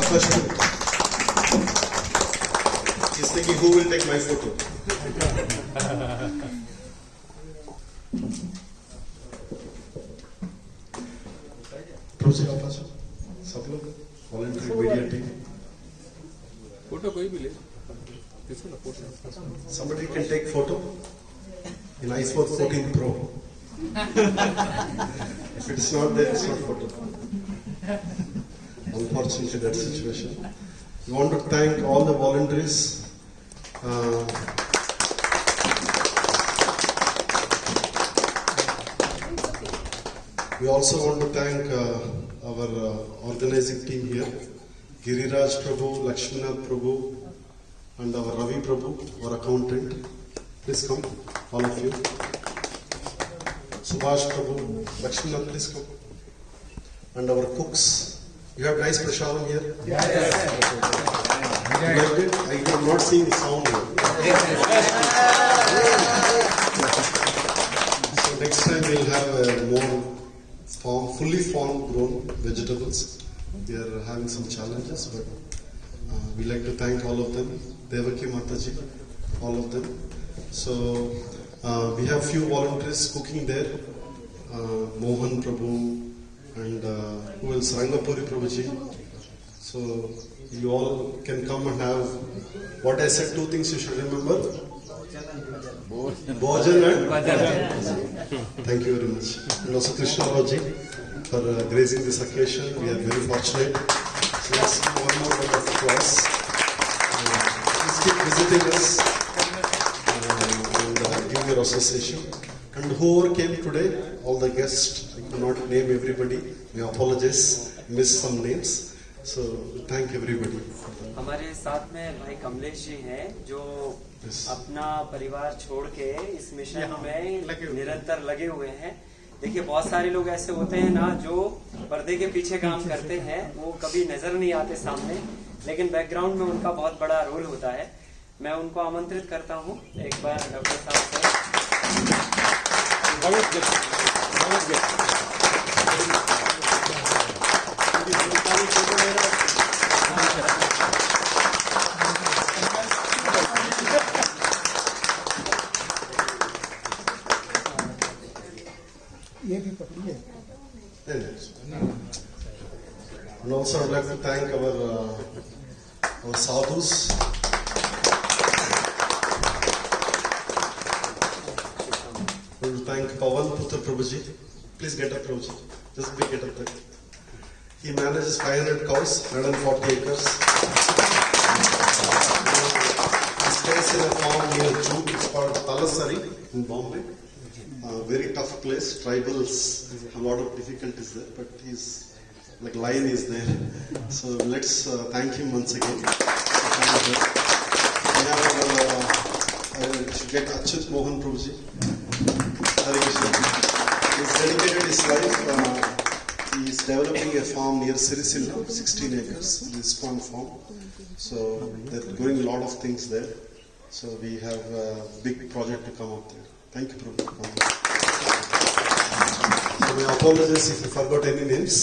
Akash, he's thinking who will take my photo. Project Akash, सब लोग volunteer media team. Photo कोई भी ले, किसको ना photo. Somebody can take photo in iPhone 14 Pro. If it's not there, it's not photo. Unfortunately, that situation. We want to thank all the volunteers. We also want to thank our organizing team here, Giriraj Prabhu, Lakshmanath Prabhu, and our Ravi Prabhu, our accountant. Please come, all of you. Subhash Prabhu, Lakshmanath, please come. And our cooks. You have nice prasadam here? Yes. You liked it? I am not seeing sound here. So next time we'll have more fully farm grown vegetables. We are having some challenges, but we like to thank all of them. Devaki Mataji, all of them. So we have few volunteers cooking there. Mohan Prabhu and who else? Rangapuri Prabhuji. So you all can come and have what I said. Two things you should remember. Bhojan and thank you very much. And also Krishna Raji for gracing this occasion. We are very fortunate. So let's give one more round of applause. Please keep visiting us and give your association. And whoever came today, all the guests, I could not name everybody. We apologize, missed some names. So thank everybody. हमारे साथ में भाई कमलेश जी हैं जो अपना परिवार छोड़ के इस मिशन में निरंतर लगे हुए हैं. देखिए बहुत सारे लोग ऐसे होते हैं ना जो पर्दे के पीछे काम करते हैं, वो कभी नजर नहीं आते सामने, लेकिन बैकग्राउंड में उनका बहुत बड़ा रोल होता है. मैं उनको आमंत्रित करता हूँ एक बार डॉक्टर साहब से. ये भी पकड़िए. And also I'd like to thank our sadhus. We will thank Pawan Putra Prabhuji. Please get up, Prabhuji. Just be get up there. He manages 500 cows, 140 acres. He stays in a farm near Juhu. It's called Talasari in Bombay. Very tough place. Tribals have a lot of difficulties there, but he's like lion is there. So let's thank him once again. We have should get Achyut Mohan Prabhuji. Hare Krishna. He's dedicated his life. He is developing a farm near Sirisillam, 16 acres. This farm. So they're doing a lot of things there. So we have a big project to come up there. Thank you, Prabhu. So I apologize if I forgot any names.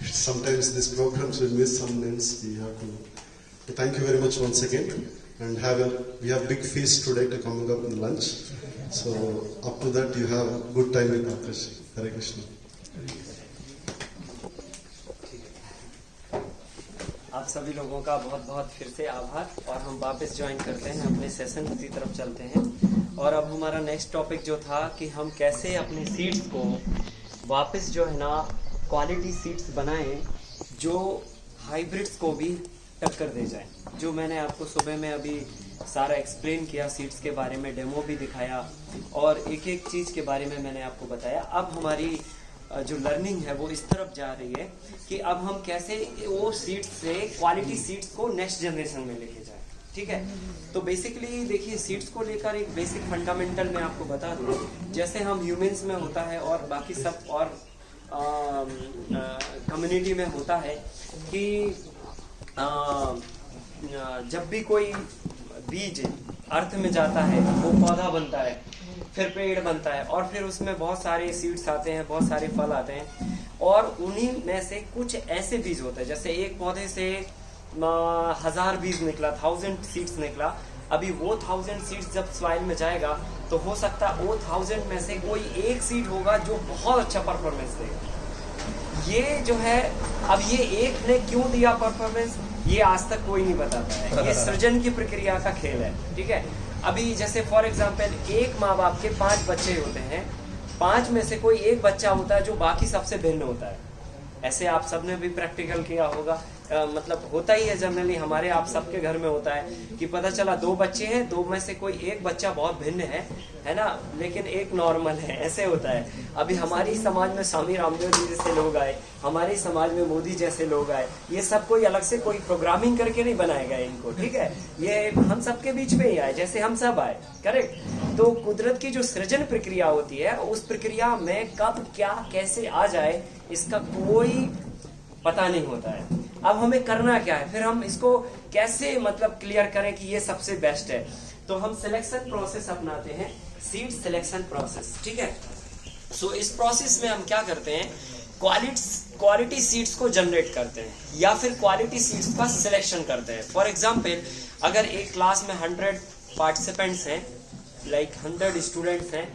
Sometimes these programs will miss some names. We have to. So thank you very much once again. And we have big feast today to coming up in lunch. So up to that you have a good time in Akash. Hare Krishna. आप सभी लोगों का बहुत बहुत फिर से आभार. और हम वापस ज्वाइन करते हैं, अपने सेशन की तरफ चलते हैं. और अब हमारा नेक्स्ट टॉपिक जो था कि हम कैसे अपने सीड्स को वापस जो है ना क्वालिटी सीड्स बनाएं जो हाइब्रिड्स को भी टक्कर दे जाए. जो मैंने आपको सुबह में अभी सारा एक्सप्लेन किया, सीड्स के बारे में डेमो भी दिखाया और एक एक चीज़ के बारे में मैंने आपको बताया. अब हमारी जो लर्निंग है वो इस तरफ जा रही है कि अब हम कैसे वो सीड्स से क्वालिटी सीड्स को नेक्स्ट जनरेशन में लेके जाएं. ठीक है, तो बेसिकली देखिए सीड्स को लेकर एक बेसिक फंडामेंटल मैं आपको बता दूं. जैसे हम ह्यूमंस में होता है और बाकी सब और कम्युनिटी में होता है कि जब भी कोई बीज अर्थ में जाता है वो पौधा बनता है, फिर पेड़ बनता है और फिर उसमें बहुत सारे सीड्स आते हैं, बहुत सारे फल आते हैं. और उन्हीं में से कुछ ऐसे बीज होते हैं, जैसे एक पौधे से 1000 बीज निकला, 1000 सीड्स निकला। अभी वो 1000 सीड्स जब सॉइल में जाएगा तो हो सकता है वो 1000 में से कोई एक सीड होगा जो बहुत अच्छा परफॉर्मेंस देगा। ये जो है, अब ये एक ने क्यों दिया परफॉर्मेंस, ये आज तक कोई नहीं बताता है। ये सृजन की प्रक्रिया का खेल है, ठीक है। अभी जैसे फॉर एग्जाम्पल एक माँ बाप के 5 बच्चे होते हैं, 5 में से कोई एक बच्चा होता है जो बाकी सबसे भिन्न होता है। ऐसे आप सबने भी प्रैक्टिकल किया होगा, मतलब होता ही है जनरली, हमारे आप सबके घर में होता है कि पता चला 2 बच्चे हैं, 2 में से कोई एक बच्चा बहुत भिन्न है ना, लेकिन एक नॉर्मल है, ऐसे होता है। अभी हमारी समाज में स्वामी रामदेव जी जैसे लोग आए, हमारे समाज में मोदी जैसे लोग आए, ये सब कोई अलग से कोई प्रोग्रामिंग करके नहीं बनाए गए इनको, ठीक है। ये हम सबके बीच में ही आए, जैसे हम सब आए, करेक्ट। तो कुदरत की जो सृजन प्रक्रिया होती है, उस प्रक्रिया में कब क्या कैसे आ जाए इसका कोई पता नहीं होता है। अब हमें करना क्या है, फिर हम इसको कैसे मतलब क्लियर करें कि ये सबसे बेस्ट है। तो हम सिलेक्शन प्रोसेस अपनाते हैं, सीड सिलेक्शन प्रोसेस, ठीक है। सो इस प्रोसेस में हम क्या करते हैं, क्वालिटी सीड्स को जनरेट करते हैं या फिर क्वालिटी सीड्स का सिलेक्शन करते हैं। फॉर एग्जाम्पल अगर एक क्लास में 100 पार्टिसिपेंट्स हैं, लाइक 100 स्टूडेंट्स हैं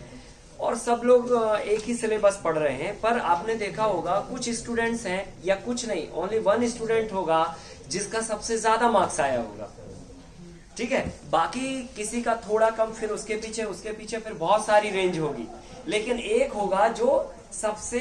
और सब लोग एक ही सिलेबस पढ़ रहे हैं, पर आपने देखा होगा कुछ स्टूडेंट्स हैं, या कुछ नहीं, ओनली 1 स्टूडेंट होगा जिसका सबसे ज्यादा मार्क्स आया होगा, ठीक है। बाकी किसी का थोड़ा कम, फिर उसके पीछे फिर बहुत सारी रेंज होगी, लेकिन एक होगा जो सबसे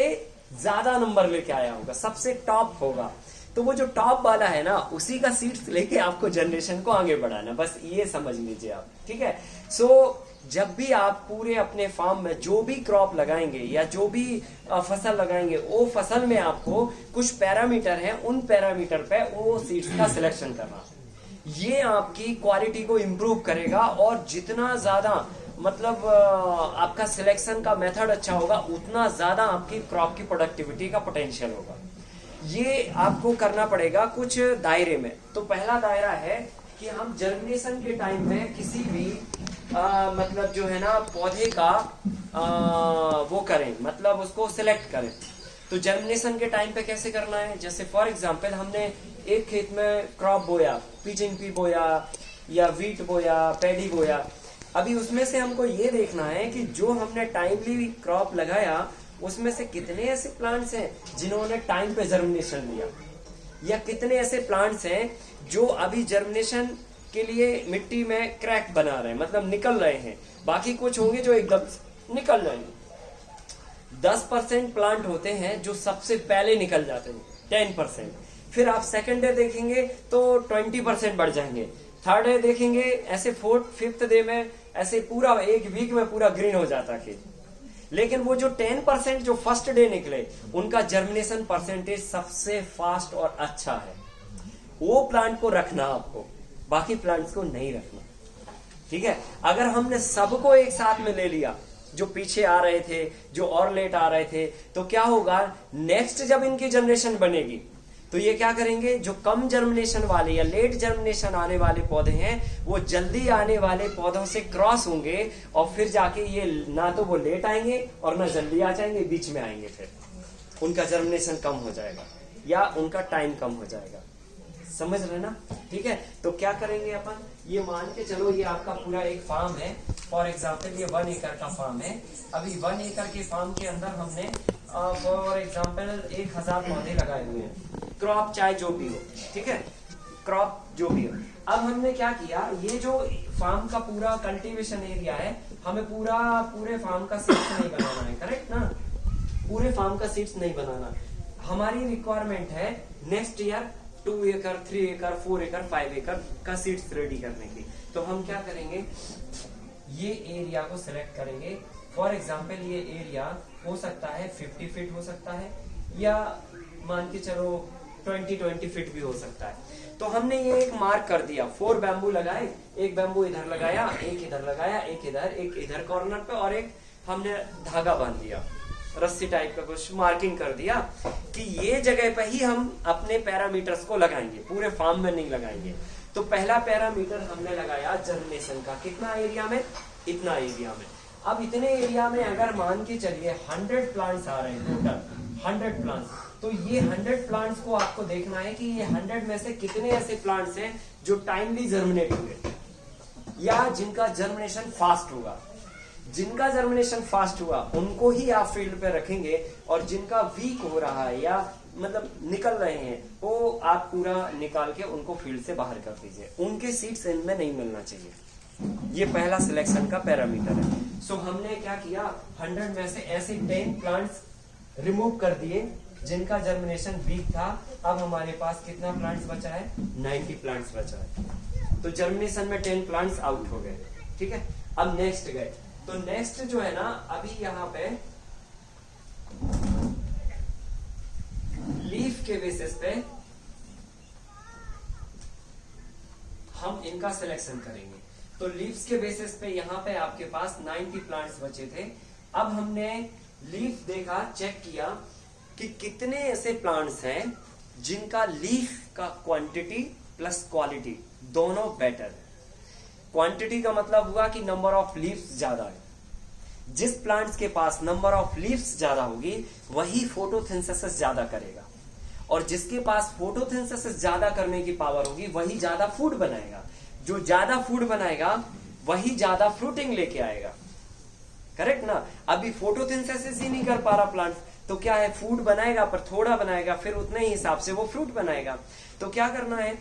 ज्यादा नंबर लेके आया होगा, सबसे टॉप होगा। तो वो जो टॉप वाला है ना, उसी का सीट्स लेके आपको जनरेशन को आगे बढ़ाना, बस ये समझ लीजिए आप, ठीक है। सो जब भी आप पूरे अपने फार्म में जो भी क्रॉप लगाएंगे या जो भी फसल लगाएंगे, वो फसल में आपको कुछ पैरामीटर हैं, उन पैरामीटर पे वो सीड्स का सिलेक्शन करना, ये आपकी क्वालिटी को इम्प्रूव करेगा। और जितना ज्यादा मतलब आपका सिलेक्शन का मेथड अच्छा होगा, उतना ज्यादा आपकी क्रॉप की प्रोडक्टिविटी का पोटेंशियल होगा। ये आपको करना पड़ेगा कुछ दायरे में। तो पहला दायरा है कि हम जर्मिनेशन के टाइम में किसी भी मतलब जो है ना पौधे का वो करें, मतलब उसको सिलेक्ट करें। तो जर्मिनेशन के टाइम पे कैसे करना है, जैसे फॉर एग्जांपल हमने एक खेत में क्रॉप बोया, पीचिंग बोया या वीट बोया, पैडी बोया। अभी उसमें से हमको ये देखना है कि जो हमने टाइमली क्रॉप लगाया उसमें से कितने ऐसे प्लांट्स हैं जिन्होंने टाइम पे जर्मिनेशन लिया, या कितने ऐसे प्लांट्स हैं जो अभी जर्मिनेशन के लिए मिट्टी में क्रैक बना रहे हैं, मतलब निकल रहे हैं। बाकी कुछ होंगे जो एकदम निकल जाएंगे। 10% प्लांट होते हैं जो सबसे पहले निकल जाते हैं, 10%। फिर आप सेकंड डे देखेंगे तो 20% बढ़ जाएंगे, थर्ड डे देखेंगे ऐसे, फोर्थ 5th डे में ऐसे पूरा एक वीक में पूरा ग्रीन हो जाता है। लेकिन वो जो 10% जो फर्स्ट डे निकले, उनका जर्मिनेशन परसेंटेज सबसे फास्ट और अच्छा है। वो प्लांट को रखना आपको, बाकी प्लांट्स को नहीं रखना, ठीक है। अगर हमने सबको एक साथ में ले लिया, जो पीछे आ रहे थे, जो और लेट आ रहे थे, तो क्या होगा, नेक्स्ट जब इनकी जनरेशन बनेगी तो ये क्या करेंगे, जो कम जर्मिनेशन वाले या लेट जर्मिनेशन आने वाले पौधे हैं, वो जल्दी आने वाले पौधों से क्रॉस होंगे और फिर जाके ये ना तो वो लेट आएंगे और ना जल्दी आ जाएंगे, बीच में आएंगे, फिर उनका जर्मिनेशन कम हो जाएगा या उनका टाइम कम हो जाएगा। समझ रहे ना, ठीक है। तो क्या करेंगे अपन, ये मान के चलो ये आपका पूरा एक फार्म है, फॉर एग्जाम्पल ये 1 एकड़ का फार्म है। अभी 1 एकड़ के फार्म के अंदर हमने फॉर एग्जाम्पल 1000 पौधे लगाए हुए हैं, क्रॉप चाहे जो भी हो, ठीक है, क्रॉप जो भी हो। अब हमने क्या किया, ये जो फार्म का पूरा कल्टीवेशन एरिया है, हमें पूरे फार्म का सीड्स नहीं बनाना है, करेक्ट ना, पूरे फार्म का सीड्स नहीं बनाना। हमारी रिक्वायरमेंट है नेक्स्ट ईयर 2 एकड़, 3 एकड़, 4 एकड़, 5 एकड़ का सीड्स रेडी करने की। तो हम क्या करेंगे, ये एरिया को सिलेक्ट करेंगे। फॉर एग्जाम्पल ये एरिया हो सकता है 50 फीट हो सकता है, या मान के चलो 20 फीट भी हो सकता है। तो हमने ये एक मार्क कर दिया, 4 बैम्बू लगाए, एक बैम्बू इधर लगाया, एक इधर लगाया, एक इधर कॉर्नर पे, और एक हमने धागा बांध दिया, रस्सी टाइप का कुछ मार्किंग कर दिया कि ये जगह पे ही हम अपने पैरामीटर्स को लगाएंगे, पूरे फार्म में नहीं लगाएंगे। तो पहला पैरामीटर हमने लगाया जर्मिनेशन का, कितना एरिया में, इतना एरिया में। अब इतने एरिया में अगर मान के चलिए 100 प्लांट्स आ रहे हैं टोटल, 100 प्लांट्स। तो ये 100 प्लांट्स को आपको देखना है कि ये 100 में से कितने ऐसे प्लांट्स हैं जो टाइमली जर्मिनेट हुए या जिनका जर्मिनेशन फास्ट होगा। जिनका जर्मिनेशन फास्ट हुआ उनको ही आप फील्ड पे रखेंगे, और जिनका वीक हो रहा है या मतलब निकल रहे हैं वो आप पूरा निकाल के उनको फील्ड से बाहर कर दीजिए। उनके सीड्स इनमें नहीं मिलना चाहिए। ये पहला सिलेक्शन का पैरामीटर है। सो हमने क्या किया, 100 में से ऐसे 10 प्लांट्स रिमूव कर दिए जिनका जर्मिनेशन वीक था। अब हमारे पास कितना प्लांट्स बचा है, 90 प्लांट्स बचा है। तो जर्मिनेशन में 10 प्लांट्स आउट हो गए, ठीक है। अब नेक्स्ट गए, तो नेक्स्ट जो है ना, अभी यहाँ पे लीफ के बेसिस पे हम इनका सिलेक्शन करेंगे। तो लीव्स के बेसिस पे यहाँ पे आपके पास 90 प्लांट्स बचे थे। अब हमने लीफ देखा, चेक किया कि कितने ऐसे प्लांट्स हैं जिनका लीफ का क्वांटिटी प्लस क्वालिटी दोनों बेटर है। क्वांटिटी का मतलब हुआ कि नंबर ऑफ लीव्स ज्यादा है। जिस प्लांट्स के पास नंबर ऑफ लीव्स ज्यादा होगी वही फोटोसिंथेसिस ज्यादा करेगा, और जिसके पास फोटोसिंथेसिस ज्यादा करने की पावर होगी वही ज्यादा फूड बनाएगा। जो ज्यादा फूड बनाएगा वही ज्यादा फ्रूटिंग लेके आएगा, करेक्ट ना। अभी फोटोसिंथेसिस ही नहीं कर पा रहा प्लांट, तो क्या है, फूड बनाएगा पर थोड़ा बनाएगा, फिर उतने ही हिसाब से वो फ्रूट बनाएगा। तो क्या करना है,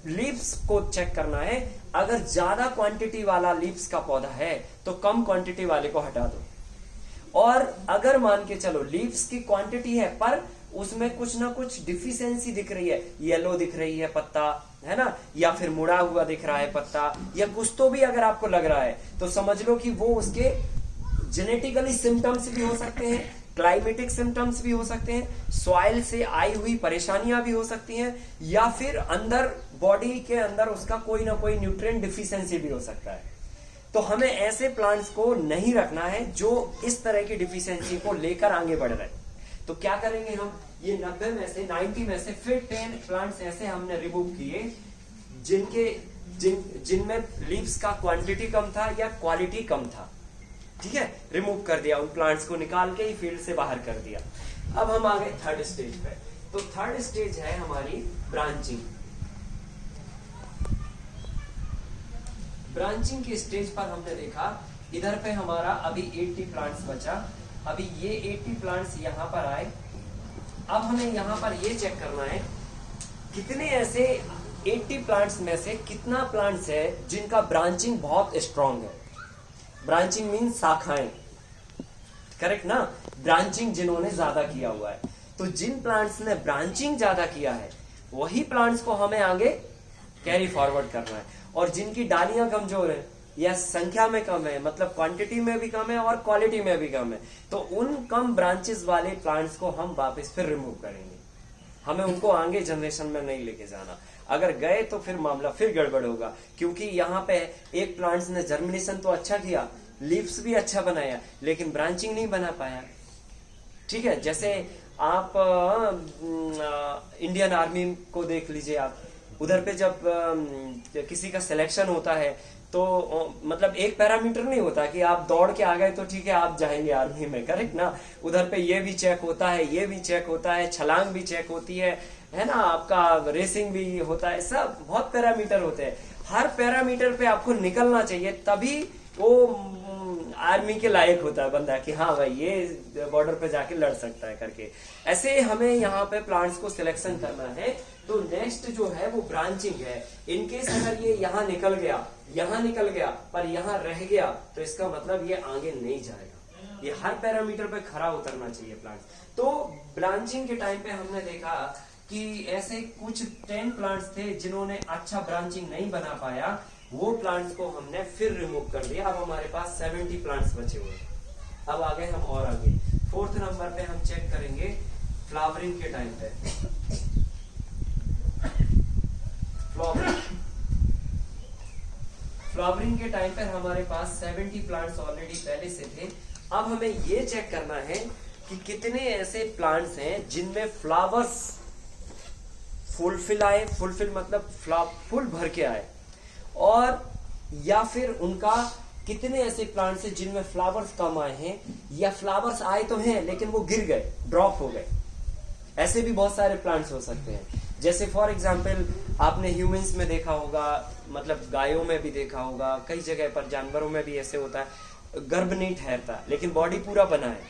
लीव्स को चेक करना है। अगर ज्यादा क्वांटिटी वाला लीव्स का पौधा है तो कम क्वांटिटी वाले को हटा दो। और अगर मान के चलो लीव्स की क्वांटिटी है पर उसमें कुछ ना कुछ डिफिशियंसी दिख रही है, येलो दिख रही है पत्ता, है ना, या फिर मुड़ा हुआ दिख रहा है पत्ता, या कुछ तो भी अगर आपको लग रहा है, तो समझ लो कि वो उसके जेनेटिकली सिम्टम्स भी हो सकते हैं, क्लाइमेटिक सिम्टम्स भी हो सकते हैं, सॉइल से आई हुई परेशानियां भी हो सकती हैं, या फिर अंदर बॉडी के अंदर उसका कोई ना कोई न्यूट्रिएंट डिफिशियंसी भी हो सकता है। तो हमें ऐसे प्लांट्स को नहीं रखना है जो इस तरह की डिफिशियंसी को लेकर आगे बढ़ रहे हैं। तो क्या करेंगे हम, ये 90 में से 90 में से फिर 10 प्लांट्स ऐसे हमने रिमूव किए जिनमें लीव्स का क्वांटिटी कम था या क्वालिटी कम था, ठीक है। रिमूव कर दिया, उन प्लांट्स को निकाल के ही फील्ड से बाहर कर दिया। अब हम आ गए थर्ड स्टेज पे। तो थर्ड स्टेज है हमारी ब्रांचिंग। ब्रांचिंग के स्टेज पर हमने देखा, इधर पे हमारा अभी 80 प्लांट्स बचा। अभी ये 80 प्लांट्स यहाँ पर आए। अब हमें यहाँ पर ये चेक करना है कितने ऐसे 80 प्लांट्स में से कितना प्लांट्स है जिनका ब्रांचिंग बहुत स्ट्रांग है। ब्रांचिंग मीन शाखाएं, करेक्ट ना, ब्रांचिंग जिन्होंने ज्यादा किया हुआ है। तो जिन प्लांट्स ने ब्रांचिंग ज्यादा किया है वही प्लांट्स को हमें आगे कैरी फॉरवर्ड करना है। और जिनकी डालियां कमजोर है या संख्या में कम है, मतलब क्वांटिटी में भी कम है और क्वालिटी में भी कम है, तो उन कम ब्रांचेस वाले प्लांट्स को हम वापस फिर रिमूव करेंगे। हमें उनको आगे जनरेशन में नहीं लेके जाना। अगर गए तो फिर मामला फिर गड़बड़ होगा, क्योंकि यहाँ पे एक प्लांट्स ने जर्मिनेशन तो अच्छा किया, लीव्स भी अच्छा बनाया, लेकिन ब्रांचिंग नहीं बना पाया, ठीक है। जैसे आप इंडियन आर्मी को देख लीजिए, आप उधर पे जब किसी का सिलेक्शन होता है तो मतलब एक पैरामीटर नहीं होता कि आप दौड़ के आ गए तो ठीक है आप जाएंगे आर्मी में, करेक्ट ना। उधर पे ये भी चेक होता है, ये भी चेक होता है, छलांग भी चेक होती है ना, आपका रेसिंग भी होता है, सब बहुत पैरामीटर होते हैं। हर पैरामीटर पे आपको निकलना चाहिए, तभी वो आर्मी के लायक होता है बंदा कि हाँ भाई ये बॉर्डर पे जाके लड़ सकता है करके। ऐसे हमें यहाँ पे प्लांट्स को सिलेक्शन करना है। तो नेक्स्ट जो है वो ब्रांचिंग है। इनकेस अगर ये यहाँ निकल गया पर यहाँ रह गया तो इसका मतलब ये आगे नहीं जाएगा। ये हर पैरामीटर पे खरा उतरना चाहिए प्लांट। तो ब्रांचिंग के टाइम पे हमने देखा कि ऐसे कुछ 10 प्लांट्स थे जिन्होंने अच्छा ब्रांचिंग नहीं बना पाया, वो प्लांट्स को हमने फिर रिमूव कर दिया। अब हमारे पास 70 प्लांट्स बचे हुए हैं। अब आगे हम और आगे 4th नंबर पे हम चेक करेंगे फ्लावरिंग के टाइम पे। फ्लावरिंग के टाइम पर हमारे पास 70 प्लांट्स ऑलरेडी पहले से थे। अब हमें ये चेक करना है कि कितने ऐसे प्लांट्स हैं जिनमें फ्लावर्स फुलफिल आए, फुलफिल मतलब फुल भर के आए, और या फिर उनका कितने ऐसे प्लांट्स हैं जिनमें फ्लावर्स कम आए हैं, या फ्लावर्स आए तो हैं लेकिन वो गिर गए, ड्रॉप हो गए। ऐसे भी बहुत सारे प्लांट्स हो सकते हैं। जैसे फॉर एग्जाम्पल आपने ह्यूमंस में देखा होगा, मतलब गायों में भी देखा होगा, कई जगह पर जानवरों में भी ऐसे होता है, गर्भ नहीं ठहरता लेकिन बॉडी पूरा बना है,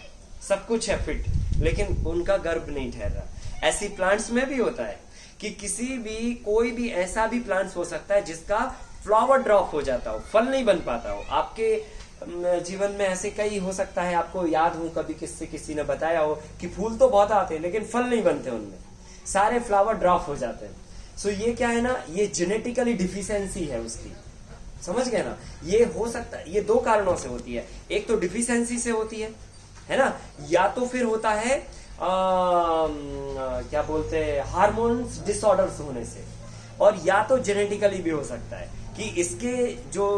सब कुछ है फिट, लेकिन उनका गर्भ नहीं ठहर रहा। ऐसी प्लांट्स में भी होता है कि कोई भी ऐसा भी प्लांट्स हो सकता है जिसका फ्लावर ड्रॉप हो जाता हो, फल नहीं बन पाता हो। आपके जीवन में ऐसे कई हो सकता है, आपको याद हो कभी किसी ने बताया हो कि फूल तो बहुत आते हैं लेकिन फल नहीं बनते, उनमें सारे फ्लावर ड्रॉप हो जाते हैं। सो ये क्या है ना, ये जेनेटिकली डिफिशियंसी है उसकी, समझ गए ना। ये हो सकता है, ये दो कारणों से होती है, एक तो डिफिशियंसी से होती है ना, या तो फिर होता है क्या बोलते हैं हार्मोन्स डिसऑर्डर्स होने से, और या तो जेनेटिकली भी हो सकता है कि इसके जो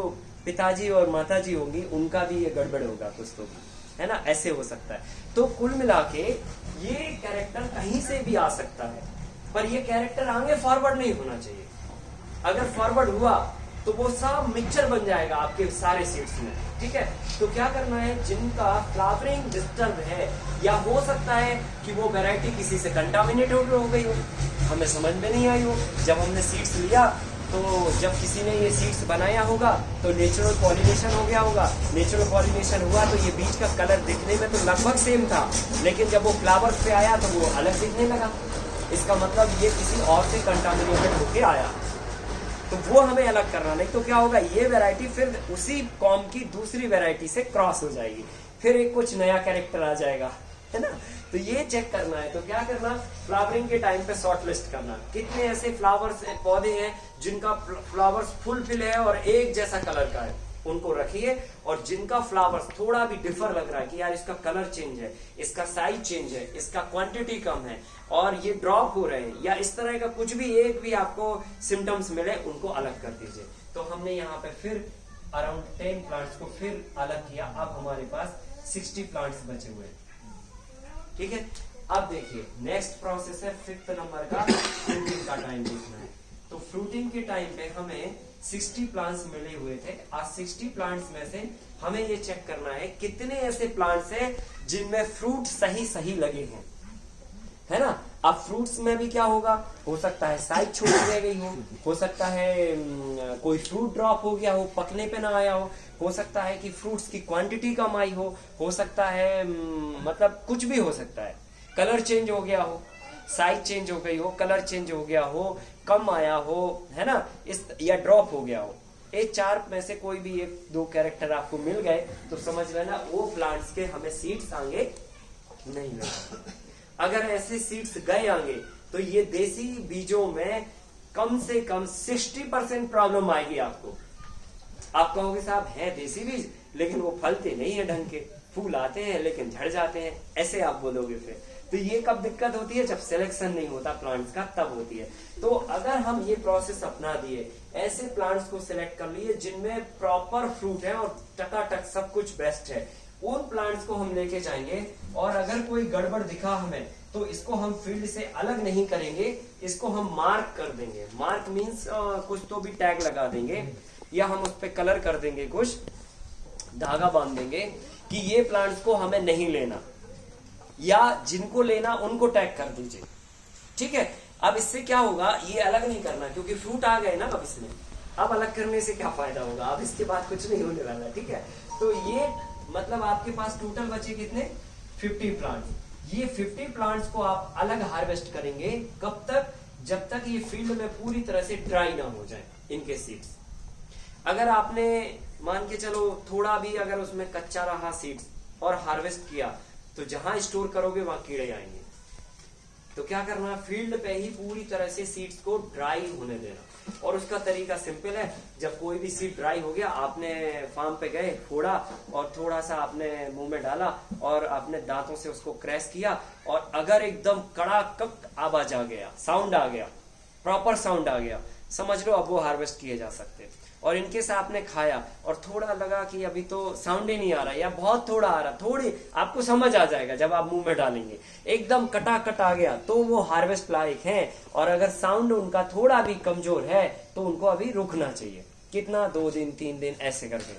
पिताजी और माताजी होंगी उनका भी ये गड़बड़ होगा कुछ तो भी, है ना, ऐसे हो सकता है। तो कुल मिला के ये कैरेक्टर कहीं से भी आ सकता है, पर ये कैरेक्टर आगे फॉरवर्ड नहीं होना चाहिए। अगर फॉरवर्ड हुआ तो वो सब मिक्सचर बन जाएगा आपके सारे सीड्स में, ठीक है। तो क्या करना है, जिनका फ्लावरिंग डिस्टर्ब है, या हो सकता है कि वो वैरायटी किसी से कंटामिनेट हो गई हो, हमें समझ में नहीं आई हो, जब हमने सीड्स लिया तो जब किसी ने ये सीड्स बनाया होगा तो नेचुरल पॉलिनेशन हो गया होगा, नेचुरल पॉलिनेशन हुआ तो ये बीज का कलर दिखने में तो लगभग सेम था, लेकिन जब वो फ्लावर्स पे आया तो वो अलग दिखने लगा। इसका मतलब ये किसी और से कंटामिनेटेड होके आया, तो वो हमें अलग करना, नहीं तो क्या होगा, ये वैरायटी फिर उसी कॉम की दूसरी वैरायटी से क्रॉस हो जाएगी, फिर एक कुछ नया कैरेक्टर आ जाएगा, है ना। तो ये चेक करना है, तो क्या करना, फ्लावरिंग के टाइम पे शॉर्ट लिस्ट करना, कितने ऐसे फ्लावर्स पौधे हैं जिनका फ्लावर्स फुलफिल है और एक जैसा कलर का है, उनको रखिए। और जिनका फ्लावर्स थोड़ा भी डिफर लग रहा है कि यार इसका कलर चेंज है, इसका साइज चेंज है, इसका क्वांटिटी कम है और ये ड्रॉप हो रहे हैं, या इस तरह का कुछ भी एक भी आपको सिम्टम्स मिले, उनको अलग कर दीजिए। तो हमने यहाँ पे फिर अराउंड 10 प्लांट्स को फिर अलग किया। अब हमारे पास 60 प्लांट्स बचे हुए हैं, ठीक है। अब देखिए नेक्स्ट प्रोसेस है 5th नंबर का, फ्रूटिंग का टाइम देखना है। तो फ्रूटिंग के टाइम पे हमें 60 प्लांट्स मिले हुए थे। आज 60 प्लांट्स में से हमें ये चेक करना है कितने ऐसे प्लांट्स हैं जिनमें फ्रूट सही लगे हैं, है ना। अब फ्रूट्स में भी क्या होगा, हो सकता है साइज छोटी रह गई हो सकता है कोई फ्रूट ड्रॉप हो गया हो, पकने पे ना आया हो सकता है कि फ्रूट्स की क्वांटिटी कम आई हो सकता है मतलब कुछ भी हो सकता है, कलर चेंज हो गया हो, साइज चेंज हो गई हो, कलर चेंज हो गया हो, कम आया हो, है ना, इस या ड्रॉप हो गया हो। ये 4 में से कोई भी 1-2 कैरेक्टर आपको मिल गए तो समझ लेना वो प्लांट्स के हमें सीड्स आगे नहीं मिले। अगर ऐसे सीड्स गए आगे तो ये देसी बीजों में कम से कम 60% प्रॉब्लम आएगी आपको। आप कहोगे साहब है देसी बीज लेकिन वो फलते नहीं है ढंग के, फूल आते हैं लेकिन झड़ जाते हैं, ऐसे आप बोलोगे फिर। तो ये कब दिक्कत होती है, जब सिलेक्शन नहीं होता प्लांट्स का, तब होती है। तो अगर हम ये प्रोसेस अपना दिए, ऐसे प्लांट्स को सिलेक्ट कर लिए जिनमें प्रॉपर फ्रूट है और टकाटक सब कुछ बेस्ट है, उन प्लांट्स को हम लेके जाएंगे। और अगर कोई गड़बड़ दिखा हमें तो इसको हम फील्ड से अलग नहीं करेंगे, इसको हम मार्क कर देंगे। मार्क मीन्स कुछ तो भी टैग लगा देंगे या हम उस पर कलर कर देंगे, कुछ धागा बांध देंगे कि ये प्लांट्स को हमें नहीं लेना, या जिनको लेना उनको टैग कर दीजिए, ठीक है। अब इससे क्या होगा, ये अलग नहीं करना क्योंकि फ्रूट आ गए ना अब इसमें, अब अलग करने से क्या फायदा होगा, अब इसके बाद कुछ नहीं होने वाला, ठीक है। तो ये मतलब आपके पास टोटल बचे कितने, 50 प्लांट्स। ये 50 प्लांट्स को आप अलग हार्वेस्ट करेंगे, कब तक, जब तक ये फील्ड में पूरी तरह से ड्राई ना हो जाए इनके सीड्स। अगर आपने मान के चलो थोड़ा भी अगर उसमें कच्चा रहा सीड्स और हार्वेस्ट किया तो जहां स्टोर करोगे वहां कीड़े आएंगे। तो क्या करना, फील्ड पे ही पूरी तरह से सीड्स को ड्राई होने देना। और उसका तरीका सिंपल है, जब कोई भी सीड ड्राई हो गया, आपने फार्म पे गए, फोड़ा और थोड़ा सा आपने मुंह में डाला और आपने दांतों से उसको क्रैश किया, और अगर एकदम कड़ाकट आवाज आ गया, साउंड आ गया, प्रॉपर साउंड आ गया, समझ लो अब वो हार्वेस्ट किए जा सकते हैं। और इनकेस आपने खाया और थोड़ा लगा कि अभी तो साउंड ही नहीं आ रहा या बहुत थोड़ा आ रहा, थोड़ी आपको समझ आ जाएगा जब आप मुंह में डालेंगे, एकदम कटाकट आ गया तो वो हार्वेस्ट लायक हैं। और अगर साउंड उनका थोड़ा भी कमजोर है तो उनको अभी रुकना चाहिए, कितना, 2 दिन 3 दिन ऐसे करके,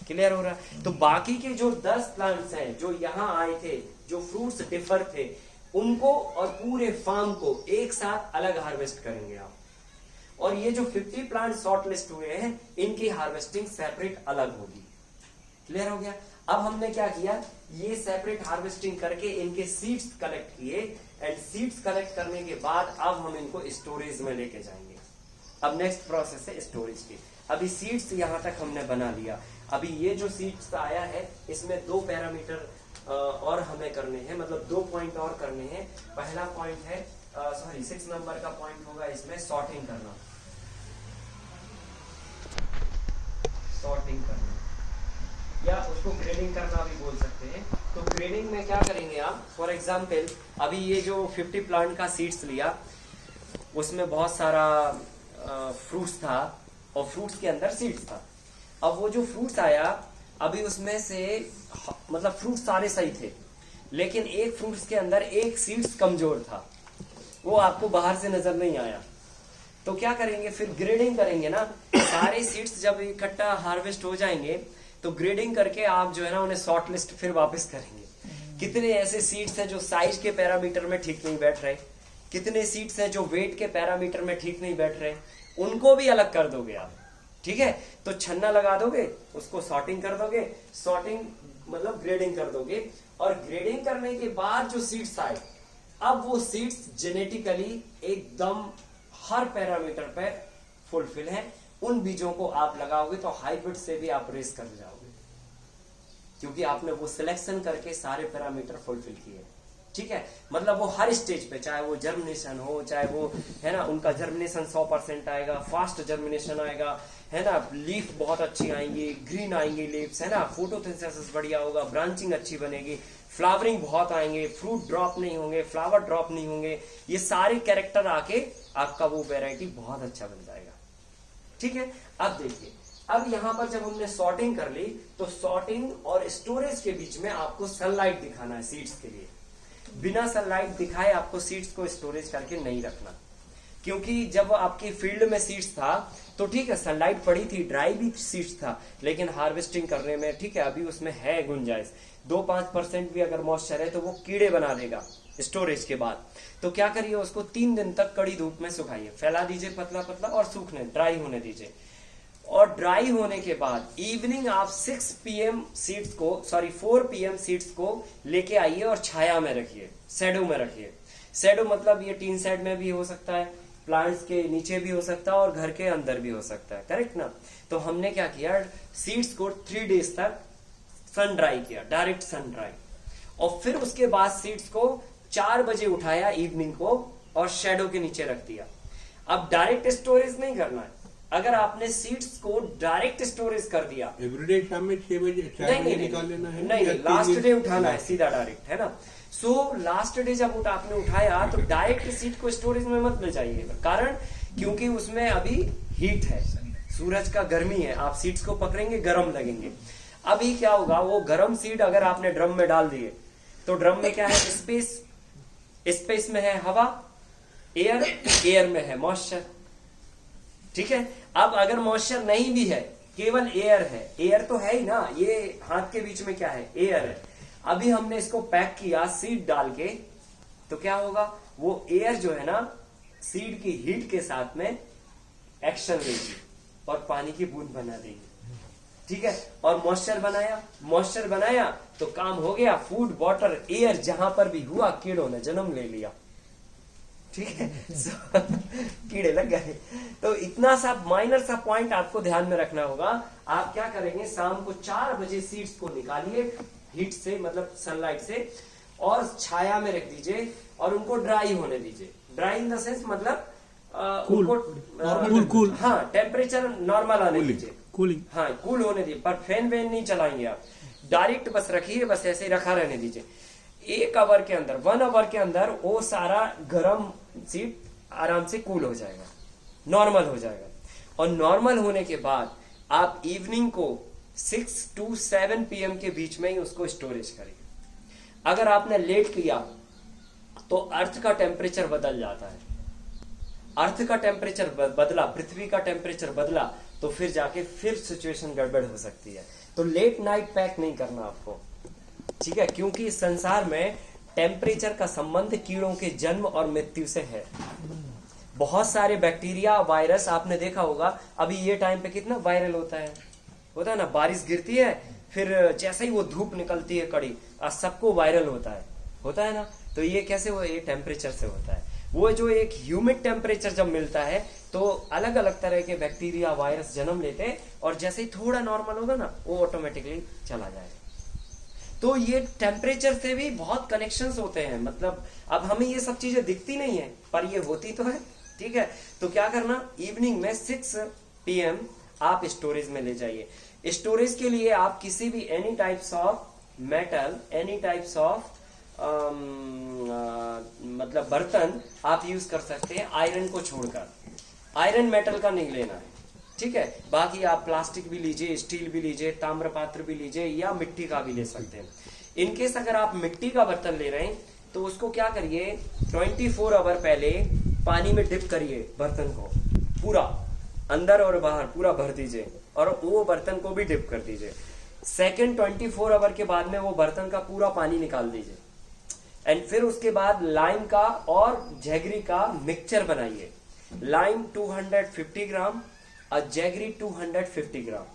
क्लियर हो रहा है? तो बाकी के जो 10 प्लांट्स हैं जो यहाँ आए थे, जो फ्रूट्स डिफर थे, उनको और पूरे फार्म को एक साथ अलग हार्वेस्ट करेंगे आप। और ये जो 50 प्लांट शॉर्ट लिस्ट हुए हैं, इनकी हार्वेस्टिंग सेपरेट अलग होगी। क्लियर हो गया? अब हमने क्या किया, ये सेपरेट हार्वेस्टिंग करके इनके सीड्स कलेक्ट किए, एंड सीड्स कलेक्ट करने के बाद अब हम इनको स्टोरेज में लेके जाएंगे। अब नेक्स्ट प्रोसेस है स्टोरेज की। अभी सीड्स यहां तक हमने बना लिया। अभी ये जो सीड्स आया है, इसमें 2 पैरामीटर और हमें करने हैं, मतलब 2 पॉइंट और करने हैं। पहला पॉइंट है, 6 नंबर का पॉइंट होगा इसमें सॉर्टिंग करना। सॉर्टिंग करना या उसको ग्रेडिंग करना भी बोल सकते हैं। तो ग्रेडिंग में क्या करेंगे आप, फॉर एग्जाम्पल अभी ये जो 50 प्लांट का सीड्स लिया, उसमें बहुत सारा फ्रूट्स था और फ्रूट्स के अंदर सीड्स था। अब वो जो फ्रूट्स आया, अभी उसमें से मतलब फ्रूट सारे सही थे, लेकिन एक फ्रूट्स के अंदर एक सीड्स कमजोर था, वो आपको बाहर से नजर नहीं आया। तो क्या करेंगे, फिर ग्रेडिंग करेंगे ना। सारे सीड्स जब इकट्ठा हार्वेस्ट हो जाएंगे तो ग्रेडिंग करके आप जो है ना उन्हें शॉर्ट लिस्ट फिर वापस करेंगे। कितने ऐसे सीड्स हैं जो साइज के पैरामीटर में ठीक नहीं बैठ रहे, कितने सीड्स हैं जो वेट के पैरामीटर में ठीक नहीं बैठ रहे, उनको भी अलग कर दोगे आप। ठीक है, तो छन्ना लगा दोगे, उसको सॉर्टिंग कर दोगे, सॉर्टिंग मतलब ग्रेडिंग कर दोगे, और ग्रेडिंग करने के बाद जो सीड्स आए, अब वो सीड्स जेनेटिकली एकदम हर पैरामीटर पे फुलफिल है। उन बीजों को आप लगाओगे तो हाइब्रिड से भी आप रेस कर जाओगे, क्योंकि आपने वो सिलेक्शन करके सारे पैरामीटर फुलफिल किए। ठीक है, मतलब वो हर स्टेज पे, चाहे वो जर्मिनेशन हो, चाहे वो है ना उनका जर्मिनेशन 100% आएगा, फास्ट जर्मिनेशन आएगा, है ना, लीफ बहुत अच्छी आएंगी, ग्रीन आएंगी लीव्स, है ना, फोटोसिंथेसिस बढ़िया होगा, ब्रांचिंग अच्छी बनेगी, फ्लावरिंग बहुत आएंगे, फ्रूट ड्रॉप नहीं होंगे, फ्लावर ड्रॉप नहीं होंगे, ये सारे कैरेक्टर आके आपका वो वेराइटी बहुत अच्छा बन जाएगा। ठीक है, अब देखिए, अब यहां पर जब हमने सॉर्टिंग कर ली, तो सॉर्टिंग और स्टोरेज के बीच में आपको सनलाइट दिखाना है सीड्स के लिए। बिना सनलाइट दिखाए आपको सीड्स को स्टोरेज करके नहीं रखना, क्योंकि जब आपकी फील्ड में सीड्स था तो ठीक है सनलाइट पड़ी थी, ड्राई भी सीड्स था, लेकिन हार्वेस्टिंग करने में ठीक है अभी उसमें है गुंजाइश, 2-5% भी अगर मॉइस्चर है तो वो कीड़े बना देगा स्टोरेज के बाद। तो क्या करिए, उसको 3 दिन तक कड़ी धूप में सुखाइए, फैला दीजिए पतला पतला और सूखने ड्राई होने दीजिए। और ड्राई होने के बाद इवनिंग आप 4 PM सीड्स को लेके आइए और छाया में रखिए, शेडो में रखिए। शेडो मतलब ये टीन शेड में भी हो सकता है, प्लांट्स के नीचे भी हो सकता है और घर के अंदर भी हो सकता है, करेक्ट ना। तो हमने क्या किया, सीड्स को 3 डेज तक सन ड्राई किया, डायरेक्ट सन ड्राई, और फिर उसके बाद सीड्स को 4 बजे उठाया इवनिंग को और शेडो के नीचे रख दिया। अब डायरेक्ट स्टोरेज नहीं करना है। अगर आपने सीड्स को डायरेक्ट स्टोरेज कर दिया, एवरीडे शाम में 6 बजे नहीं निकाल लेना है, नहीं, लास्ट डे उठाना है सीधा डायरेक्ट, है ना। सो लास्ट डे जब आपने उठाया तो डायरेक्ट सीड को स्टोरेज में मत ले जाइए, कारण क्योंकि उसमें अभी हीट है, सूरज का गर्मी है, आप सीड्स को पकड़ेंगे गर्म लगेंगे। अभी क्या होगा, वो गर्म सीड अगर आपने ड्रम में डाल दिए तो ड्रम में क्या है, स्पेस में है हवा, एयर में है मॉइस्चर। ठीक है, अब अगर मॉइस्चर नहीं भी है, केवल एयर है, एयर तो है ही ना, ये हाथ के बीच में क्या है, एयर है। अभी हमने इसको पैक किया सीड डाल के, तो क्या होगा, वो एयर जो है ना सीड की हीट के साथ में एक्शन लेगी और पानी की बूंद बना देगी। ठीक है, और मॉइस्चर बनाया तो काम हो गया, फूड वाटर एयर जहां पर भी हुआ कीड़ों ने जन्म ले लिया। ठीक है कीड़े लग गए। तो इतना सा माइनर सा पॉइंट आपको ध्यान में रखना होगा। आप क्या करेंगे, शाम को 4 बजे सीड्स को निकालिए हीट से, मतलब सनलाइट से, और छाया में रख दीजिए और उनको ड्राई होने दीजिए। ड्राई इन द सेंस मतलब कूल, हाँ, टेम्परेचर नॉर्मल आने दीजिए, कूलिंग, हाँ कूल होने दीजिए, पर फैन वैन नहीं चलाएंगे आप, डायरेक्ट बस रखिए, बस ऐसे ही रखा रहने दीजिए। 1 आवर के अंदर, 1 आवर के अंदर वो सारा गर्म सीड आराम से कूल हो जाएगा, नॉर्मल हो जाएगा। और नॉर्मल होने के बाद आप इवनिंग को 6 to 7 PM के बीच में ही उसको स्टोरेज करिए। अगर आपने लेट किया तो अर्थ का टेम्परेचर बदल जाता है, अर्थ का टेम्परेचर बदला, पृथ्वी का टेम्परेचर बदला, तो फिर जाके फिर सिचुएशन गड़बड़ हो सकती है। तो लेट नाइट पैक नहीं करना आपको, ठीक है, क्योंकि इस संसार में टेम्परेचर का संबंध कीड़ों के जन्म और मृत्यु से है। बहुत सारे बैक्टीरिया, वायरस, आपने देखा होगा अभी ये टाइम पे कितना वायरल होता है ना, बारिश गिरती है, फिर जैसे ही वो धूप निकलती है कड़ी, सबको वायरल होता है ना। तो ये कैसे वो ये टेम्परेचर से होता है। वो जो एक ह्यूमिड टेम्परेचर जब मिलता है तो अलग अलग तरह के बैक्टीरिया, वायरस जन्म लेते हैं, और जैसे ही थोड़ा नॉर्मल होगा ना, वो ऑटोमेटिकली चला जाएगा। तो ये टेम्परेचर से भी बहुत कनेक्शंस होते हैं। मतलब अब हमें ये सब चीजें दिखती नहीं है, पर ये होती तो है, ठीक है। तो क्या करना, इवनिंग में 6 PM आप स्टोरेज में ले जाइए। स्टोरेज के लिए आप किसी भी any types of metal, any types of मतलब बर्तन आप यूज कर सकते हैं, आयरन को छोड़कर। आयरन मेटल का नहीं लेना है, ठीक है। बाकी आप प्लास्टिक भी लीजिए, स्टील भी लीजिए, ताम्र पात्र भी लीजिए, या मिट्टी का भी ले सकते हैं। इनकेस अगर आप मिट्टी का बर्तन ले रहे हैं तो उसको क्या करिए, 24 आवर पहले पानी में डिप करिए बर्तन को, पूरा अंदर और बाहर पूरा भर दीजिए, और वो बर्तन को भी डिप कर दीजिए। सेकेंड 24 आवर के बाद में वो बर्तन का पूरा पानी निकाल दीजिए, एंड फिर उसके बाद लाइम का और जैगरी का मिक्सचर बनाइए। लाइम 250 ग्राम और जैगरी 250 ग्राम,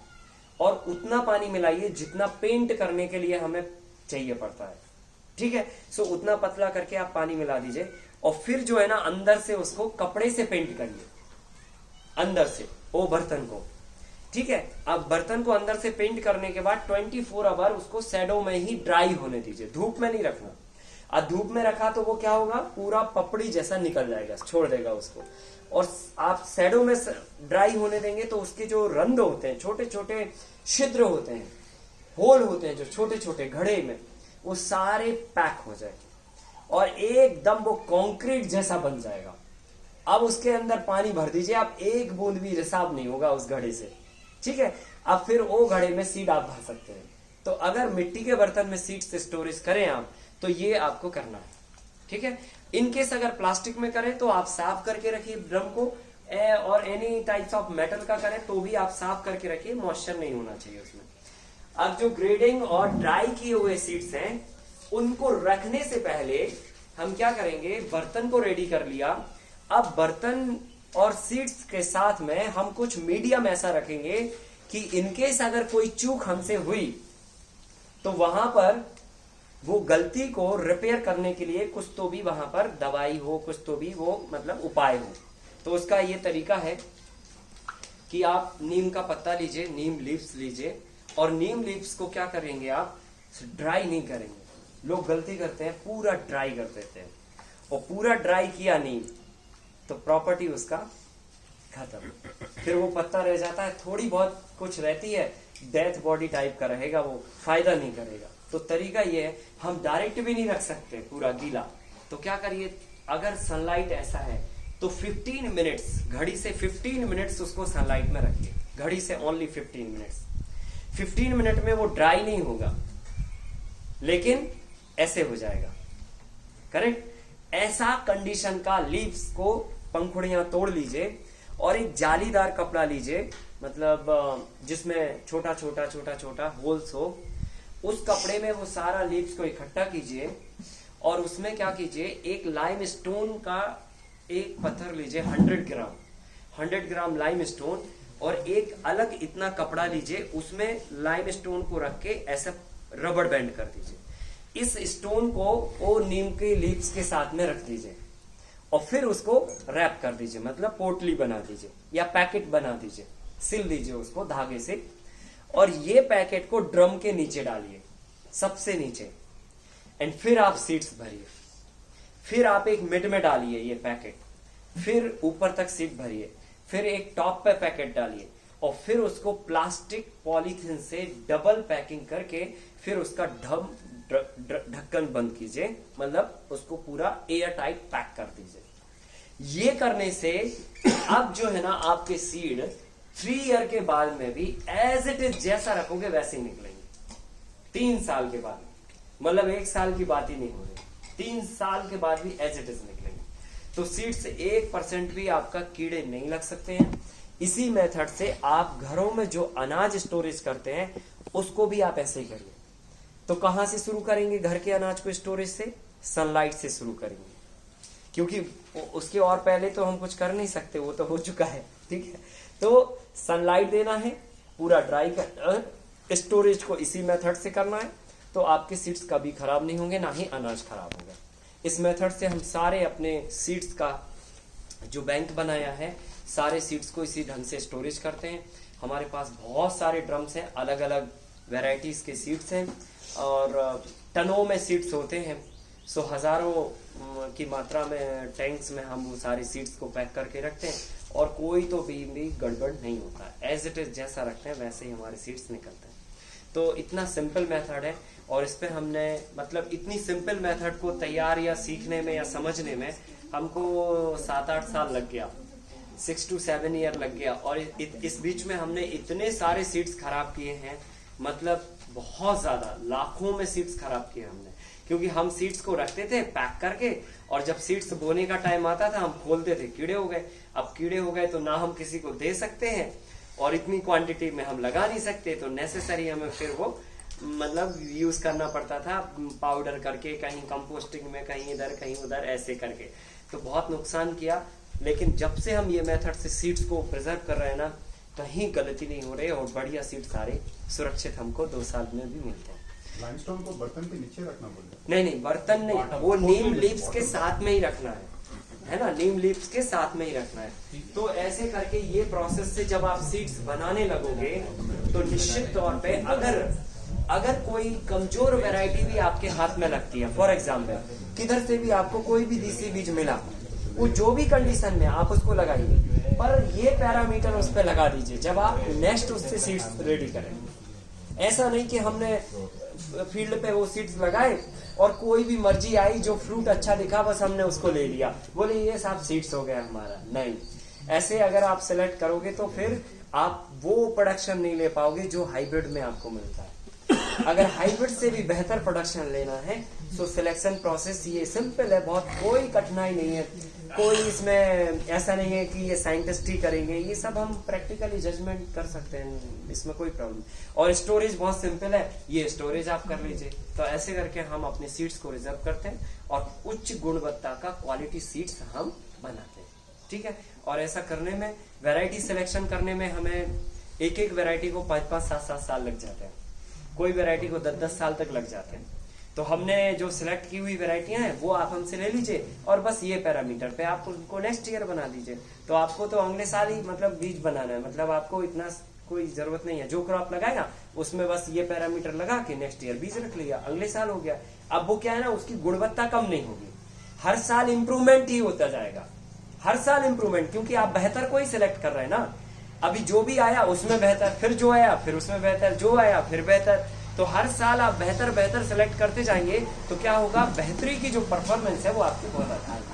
और उतना पानी मिलाइए जितना पेंट करने के लिए हमें चाहिए पड़ता है, ठीक है। सो उतना पतला करके आप पानी मिला दीजिए, और फिर जो है ना अंदर से उसको कपड़े से पेंट करिए, अंदर से वो बर्तन को, ठीक है। अब बर्तन को अंदर से पेंट करने के बाद 24 आवर उसको शैडो में ही ड्राई होने दीजिए, धूप में नहीं रखना। और धूप में रखा तो वो क्या होगा, पूरा पपड़ी जैसा निकल जाएगा, छोड़ देगा उसको। और आप शैडो में ड्राई होने देंगे तो उसके जो रंध्र होते हैं, छोटे छोटे छिद्र होते हैं, होल होते हैं जो छोटे छोटे घड़े में, वो सारे पैक हो जाएंगे और एकदम वो कंक्रीट जैसा बन जाएगा। अब उसके अंदर पानी भर दीजिए, आप एक बूंद भी रिसाव नहीं होगा उस घड़े से, ठीक है। अब फिर वो घड़े में सीड आप भर सकते हैं। तो अगर मिट्टी के बर्तन में सीड से स्टोरेज करें आप, तो ये आपको करना है, ठीक है। इनकेस अगर प्लास्टिक में करें तो आप साफ करके रखिए ड्रम को, और एनी टाइप्स ऑफ मेटल का करें तो भी आप साफ करके रखिए, मॉइस्चर नहीं होना चाहिए उसमें। अब जो ग्रेडिंग और ड्राई किए हुए सीड्स हैं, उनको रखने से पहले हम क्या करेंगे, बर्तन को रेडी कर लिया। अब बर्तन और सीड्स के साथ में हम कुछ मीडियम ऐसा रखेंगे कि इनकेस अगर कोई चूक हमसे हुई तो वहां पर वो गलती को रिपेयर करने के लिए कुछ तो भी वहां पर दवाई हो, कुछ तो भी वो मतलब उपाय हो। तो उसका ये तरीका है कि आप नीम का पत्ता लीजिए, नीम लीव्स लीजिए, और नीम लीव्स को क्या करेंगे, आप ड्राई नहीं करेंगे। लोग गलती करते हैं, पूरा ड्राई कर देते हैं, और पूरा ड्राई किया नीम तो प्रॉपर्टी उसका खत्म। फिर वो पत्ता रह जाता है, थोड़ी बहुत कुछ रहती है, डेथ बॉडी टाइप का रहेगा, वो फायदा नहीं करेगा। तो तरीका ये है, हम डायरेक्ट भी नहीं रख सकते पूरा गीला। तो क्या करिए, अगर सनलाइट ऐसा है तो 15 मिनट्स, घड़ी से 15 मिनट्स उसको सनलाइट में रखिए, घड़ी से ओनली 15 मिनट्स। 15 मिनट में वो ड्राई नहीं होगा, लेकिन ऐसे हो जाएगा, करेक्ट। ऐसा कंडीशन का लीव्स को पंखुड़ियां तोड़ लीजिए, और एक जालीदार कपड़ा लीजिए, मतलब जिसमें छोटा छोटा छोटा छोटा होल्स हो, उस कपड़े में वो सारा लीव्स को इकट्ठा कीजिए, और उसमें क्या कीजिए, एक लाइम स्टोन का एक पत्थर लीजिए, 100 ग्राम लाइम स्टोन, और एक अलग इतना कपड़ा लीजिए, उसमें लाइम स्टोन को रख के ऐसा रबड़ बैंड कर दीजिए। इस स्टोन को वो नीम के लीव्स के साथ में रख दीजिए, और फिर उसको रैप कर दीजिए, मतलब पोटली बना दीजिए या पैकेट बना दीजिए, सिल दीजिए उसको धागे से, और ये पैकेट को ड्रम के नीचे डालिए, सबसे नीचे, एंड फिर आप सीड्स भरिए। फिर आप एक मिड में डालिए ये पैकेट, फिर ऊपर तक सीड भरिए, फिर एक टॉप पे पैकेट डालिए, और फिर उसको प्लास्टिक पॉलीथीन से डबल पैकिंग करके फिर उसका ढक्कन बंद कीजिए, मतलब उसको पूरा एयर टाइट पैक कर दीजिए। ये करने से अब जो है ना, आपके सीड 3 ईयर के बाद में भी एज इट इज जैसा रखोगे वैसे ही निकलेंगे। 3 साल के बाद, मतलब 1 साल की बात ही नहीं हो रही, 3 साल के बाद भी एज इट इज निकलेंगे। तो सीड्स 1% भी आपका कीड़े नहीं लग सकते हैं। इसी मेथड से आप घरों में जो अनाज स्टोरेज करते हैं उसको भी आप ऐसे ही करिए। तो कहां से शुरू करेंगे घर के अनाज को स्टोरेज से? सनलाइट से शुरू करेंगे, क्योंकि उसके और पहले तो हम कुछ कर नहीं सकते, वो तो हो चुका है, ठीक है। तो सनलाइट देना है, पूरा ड्राई कर, स्टोरेज को इसी मेथड से करना है, तो आपके सीड्स कभी खराब नहीं होंगे, ना ही अनाज खराब होगा। इस मेथड से हम सारे अपने सीड्स का जो बैंक बनाया है, सारे सीड्स को इसी ढंग से स्टोरेज करते हैं। हमारे पास बहुत सारे ड्रम्स हैं, अलग अलग वेराइटीज के सीड्स हैं, और टनों में सीड्स होते हैं। सो हजारों की मात्रा में टैंक्स में हम वो सारे सीड्स को पैक करके रखते हैं, और कोई तो भी गड़बड़ नहीं होता। एज इट इज जैसा रखते हैं वैसे ही हमारे सीड्स निकलते हैं। तो इतना सिंपल मेथड है, और इस पे हमने मतलब इतनी सिंपल मेथड को तैयार या सीखने में या समझने में हमको 7-8 साल लग गया, 6 to 7 ईयर लग गया। और इस बीच में हमने इतने सारे सीड्स खराब किए हैं, मतलब बहुत ज्यादा, लाखों में सीड्स खराब किए हमने, क्योंकि हम सीड्स को रखते थे पैक करके, और जब सीड्स बोने का टाइम आता था हम खोलते थे, कीड़े हो गए। अब कीड़े हो गए तो ना हम किसी को दे सकते हैं, और इतनी क्वांटिटी में हम लगा नहीं सकते, तो नेसेसरी हमें फिर वो मतलब यूज करना पड़ता था पाउडर करके, कहीं कंपोस्टिंग में, कहीं इधर कहीं उधर ऐसे करके। तो बहुत नुकसान किया। लेकिन जब से हम ये मेथड से सीड्स को प्रिजर्व कर रहे हैं ना, कहीं गलती नहीं हो रही, और बढ़िया सीड सारे सुरक्षित हमको 2 साल में भी मिलते हैं। लाइमस्टोन को बर्तन के नीचे रखना बोले? नहीं, बर्तन नहीं, वो नीम लीव्स के साथ में ही रखना है ना, नीम लीव्स के साथ में ही रखना है। तो ऐसे करके ये प्रोसेस से जब आप सीड्स बनाने लगोगे, तो निश्चित तौर पे अगर कोई कमजोर वैरायटी भी आपके हाथ में लगती है, फॉर एग्जाम्पल किधर से भी आपको कोई भी देसी बीज मिला, वो जो भी कंडीशन में आप उसको लगाइए, पर ये पैरामीटर उस पर लगा दीजिए जब आप नेक्स्ट उससे सीड्स रेडी करेंगे। ऐसा नहीं कि हमने फील्ड पे वो सीड्स लगाए और कोई भी मर्जी आई, जो फ्रूट अच्छा दिखा बस हमने उसको ले लिया, बोले ये सब सीड्स हो गया हमारा। नहीं, ऐसे अगर आप सिलेक्ट करोगे तो फिर आप वो प्रोडक्शन नहीं ले पाओगे जो हाइब्रिड में आपको मिलता है। अगर हाइब्रिड से भी बेहतर प्रोडक्शन लेना है तो सिलेक्शन प्रोसेस ये सिंपल है, बहुत कोई कठिनाई नहीं है, कोई इसमें ऐसा नहीं है कि ये साइंटिस्ट ही करेंगे, ये सब हम प्रैक्टिकली जजमेंट कर सकते हैं, इसमें कोई प्रॉब्लम। और स्टोरेज बहुत सिंपल है, ये स्टोरेज आप कर लीजिए। तो ऐसे करके हम अपने सीड्स को रिजर्व करते हैं और उच्च गुणवत्ता का क्वालिटी सीड्स हम बनाते हैं, ठीक है। और ऐसा करने में, वैरायटी सिलेक्शन करने में हमें एक वैरायटी को 5-5, 7-7 साल लग जाते हैं, कोई वैरायटी को 10-10 साल तक लग जाते हैं। तो हमने जो सिलेक्ट की हुई वैरायटियां हैं वो आप हमसे ले लीजिए, और बस ये पैरामीटर पे आप उनको नेक्स्ट ईयर बना दीजिए। तो आपको तो अगले साल ही मतलब बीज बनाना है, मतलब आपको इतना कोई जरूरत नहीं है। जो क्रॉप लगाएगा उसमें बस ये पैरामीटर लगा के नेक्स्ट ईयर बीज रख लिया, अगले साल हो गया। अब वो क्या है ना, उसकी गुणवत्ता कम नहीं होगी, हर साल इंप्रूवमेंट ही होता जाएगा, हर साल इंप्रूवमेंट, क्योंकि आप बेहतर को ही सिलेक्ट कर रहे हैं ना। अभी जो भी आया उसमें बेहतर, फिर जो आया फिर उसमें बेहतर, जो आया फिर बेहतर। तो हर साल आप बेहतर सेलेक्ट करते जाएंगे तो क्या होगा, बेहतरी की जो परफॉर्मेंस है वो आपकी बहुत अच्छा होगी।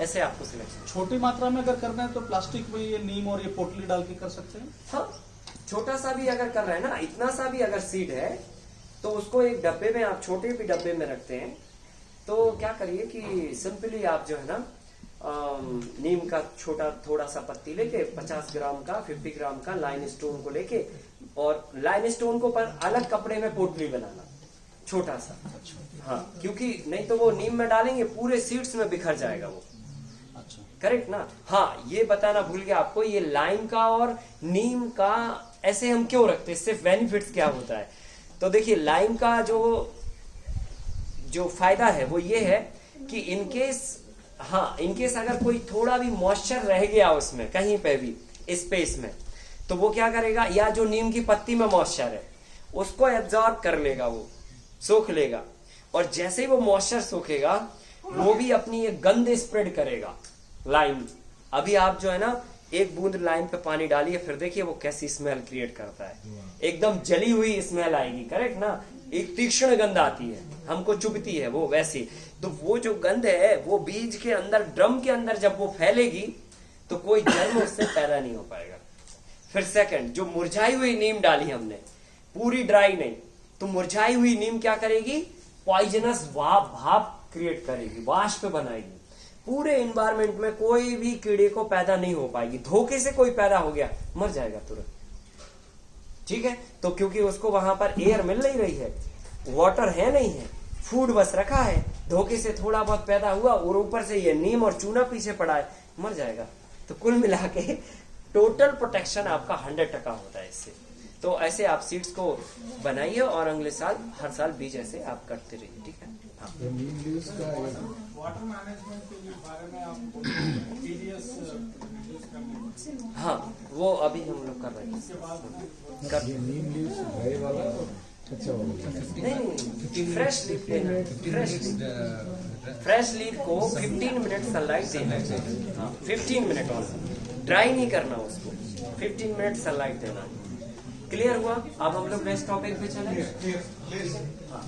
ऐसे आपको सिलेक्शन छोटी मात्रा में अगर करना है तो प्लास्टिक में ये नीम और ये पोटली डाल के कर सकते हैं। हाँ, छोटा सा भी अगर कर रहे हैं ना, इतना सा भी अगर सीड है तो उसको एक डब्बे में, आप छोटे भी डब्बे में रखते हैं, तो क्या करिए कि सिंपली आप जो है ना, नीम का छोटा थोड़ा सा पत्ती लेके 50 ग्राम का, 50 ग्राम का लाइन स्टोन को लेके, और लाइन स्टोन को पर अलग कपड़े में पोटली बनाना छोटा सा। हाँ, क्योंकि नहीं तो वो नीम में डालेंगे पूरे सीड्स में बिखर जाएगा वो। अच्छा, करेक्ट ना। हाँ, ये बताना भूल गया आपको, ये लाइम का और नीम का ऐसे हम क्यों रखते हैं, सिर्फ बेनिफिट्स क्या होता है। तो देखिए, लाइम का जो फायदा है वो ये है कि इनकेस अगर कोई थोड़ा भी मॉइस्चर रह गया उसमें कहीं पे भी स्पेस में, तो वो क्या करेगा, या जो नीम की पत्ती में मॉइस्चर है उसको एब्जॉर्ब कर लेगा, वो सोख लेगा, और जैसे ही वो मॉइस्चर सोखेगा वो भी अपनी एक गंध स्प्रेड करेगा लाइम। अभी आप जो है ना, एक बूंद लाइम पे पानी डालिए, फिर देखिए वो कैसी स्मेल क्रिएट करता है, एकदम जली हुई स्मेल आएगी, करेक्ट ना। एक तीक्ष्ण गंध आती है, हमको चुभती है वो वैसी। तो वो जो गंध है वो बीज के अंदर, ड्रम के अंदर जब वो फैलेगी तो कोई जन्म उससे पैदा नहीं हो पाएगा। फिर सेकंड, जो मुरझाई हुई नीम डाली हमने, पूरी ड्राई नहीं, तो मुरझाई हुई नीम क्या करेगी, पॉइजनस भाप क्रिएट करेगी, वाष्प बनाएगी। पूरे इन्वायरमेंट में कोई भी कीड़े को पैदा नहीं हो पाएगी। धोखे से कोई पैदा हो गया मर जाएगा तुरंत, ठीक है। तो क्योंकि उसको वहां पर एयर मिल नहीं रही है, वाटर है नहीं है, फूड बस रखा है, धोखे से थोड़ा बहुत पैदा हुआ और ऊपर से ये नीम और चूना पीछे पड़ा है, मर जाएगा। तो कुल मिला के टोटल प्रोटेक्शन आपका 100% होता है इससे। तो ऐसे आप सीड्स को बनाइए और अगले साल हर साल बीज ऐसे आप करते रहिए, ठीक है। हाँ। वाटर मैनेजमेंट के बारे में आप TDS यूज करने हाँ, वो अभी हम लोग कर रहे हैं। नहीं, फ्रेश लीफ लेना, फ्रेश लीफ को 15 मिनट सनलाइट देना है। हाँ, 15 मिनट और ड्राई नहीं करना उसको, 15 मिनट सनलाइट देना है। क्लियर हुआ? अब हम लोग नेक्स्ट टॉपिक पे चलें। हाँ।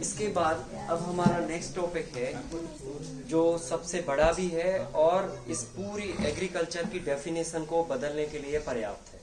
इसके बाद अब हमारा नेक्स्ट टॉपिक है जो सबसे बड़ा भी है और इस पूरी एग्रीकल्चर की डेफिनेशन को बदलने के लिए पर्याप्त है।